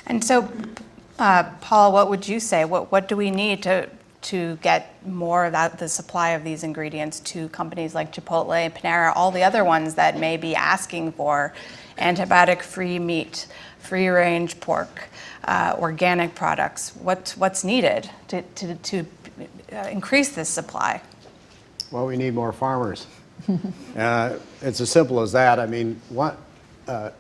And so, Paul, what would you say? What do we need to get more of the supply of these ingredients to companies like Chipotle, Panera, all the other ones that may be asking for antibiotic-free meat, free-range pork, organic products? What's needed to increase this supply? Well, we need more farmers. It's as simple as that. I mean, the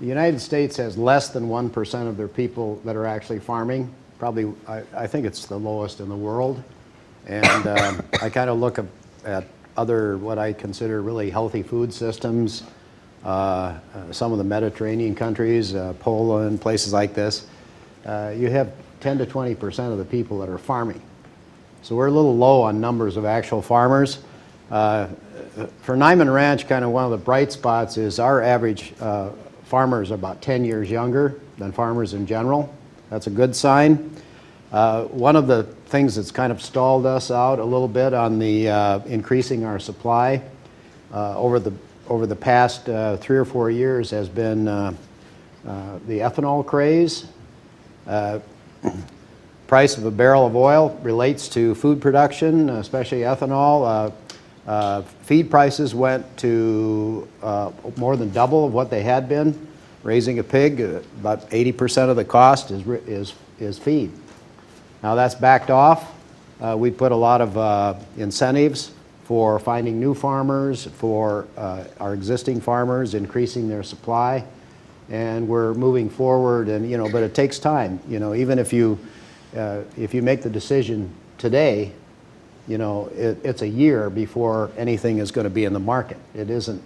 United States has less than 1% of their people that are actually farming. Probably, I think it's the lowest in the world. And I kind of look at other, what I consider really healthy food systems, some of the Mediterranean countries, Poland, places like this. You have 10 to 20% of the people that are farming. So we're a little low on numbers of actual farmers. For Niman Ranch, kind of one of the bright spots is our average farmers are about 10 years younger than farmers in general. That's a good sign. One of the things that's kind of stalled us out a little bit on the increasing our supply over the past 3 or 4 years has been the ethanol craze. Price of a barrel of oil relates to food production, especially ethanol. Feed prices went to more than double of what they had been. Raising a pig, about 80% of the cost is feed. Now that's backed off. We put a lot of incentives for finding new farmers, for our existing farmers increasing their supply, and we're moving forward. And but it takes time. Even if you make the decision today, it's a year before anything is going to be in the market. It isn't,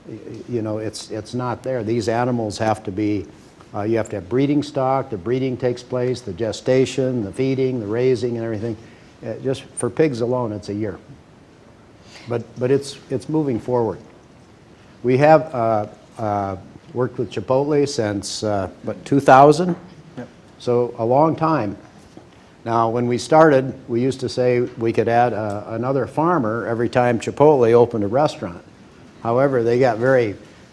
it's not there. These animals have to be, you have to have breeding stock, the breeding takes place, the gestation, the feeding, the raising and everything. Just for pigs alone, it's a year. But it's moving forward. We have worked with Chipotle since, 2000? Yep. So a long time. Now, when we started, we used to say we could add another farmer every time Chipotle opened a restaurant. However, they got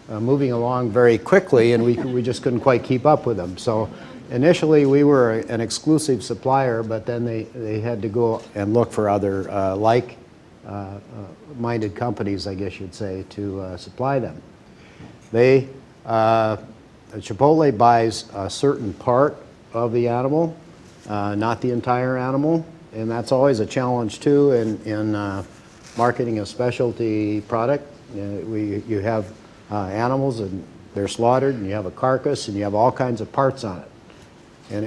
moving along very quickly, and we just couldn't quite keep up with them. So initially, we were an exclusive supplier, but then they had to go and look for other like-minded companies, I guess you'd say, to supply them. Chipotle buys a certain part of the animal, not the entire animal, and that's always a challenge too in marketing a specialty product. You have animals and they're slaughtered, and you have a carcass, and you have all kinds of parts on it. And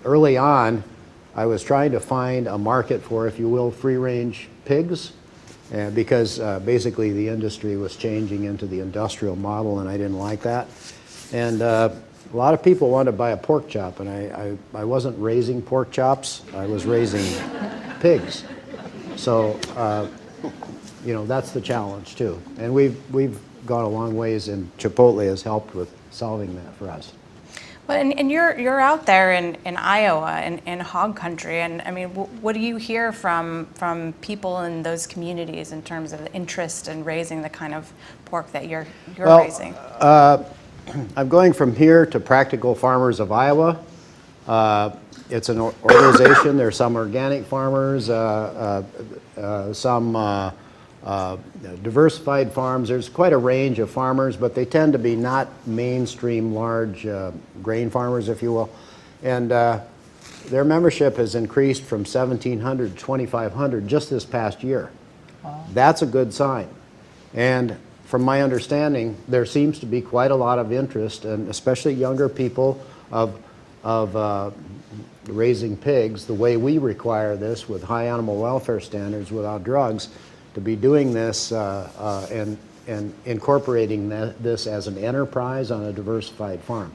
early on, I was trying to find a market for, if you will, free-range pigs, because basically the industry was changing into the industrial model, and I didn't like that. And a lot of people wanted to buy a pork chop, and I wasn't raising pork chops. I was raising pigs. So, that's the challenge too. And we've gone a long ways, and Chipotle has helped with solving that for us. Well, and you're out there in Iowa, in hog country, and I mean, what do you hear from people in those communities in terms of the interest in raising the kind of pork that you're raising? I'm going from here to Practical Farmers of Iowa. It's an organization. There's some organic farmers, some diversified farms. There's quite a range of farmers, but they tend to be not mainstream large grain farmers, if you will. And their membership has increased from 1,700 to 2,500 just this past year. Wow. That's a good sign. And from my understanding, there seems to be quite a lot of interest, and especially younger people, of raising pigs the way we require this, with high animal welfare standards, without drugs, to be doing this and incorporating this as an enterprise on a diversified farm.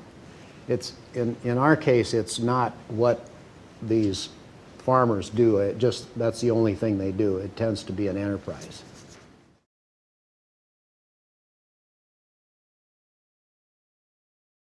It's in our case, it's not what these farmers do. That's the only thing they do. It tends to be an enterprise.